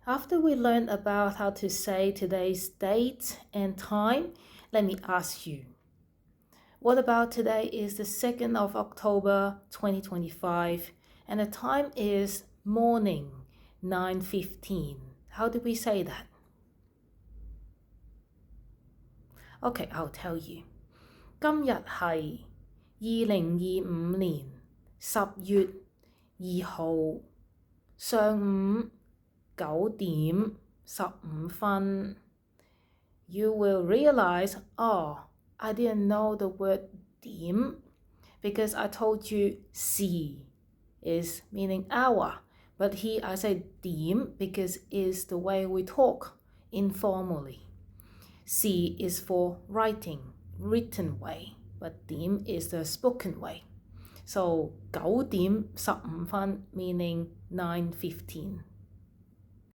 After we learn about how to say today's date and time, let me ask you, what about today is the 2nd of October 2025 and the time is morning 9:15. How do we say that? Okay, I'll tell you. 今日係2025年10月2號上午9點15分. You will realize, oh, I didn't know the word 點 because I told you 時 is meaning hour, but here I say 點 because it's the way we talk informally. 時 is for written way, but 點 is the spoken way. So 9點15分 meaning 9:15.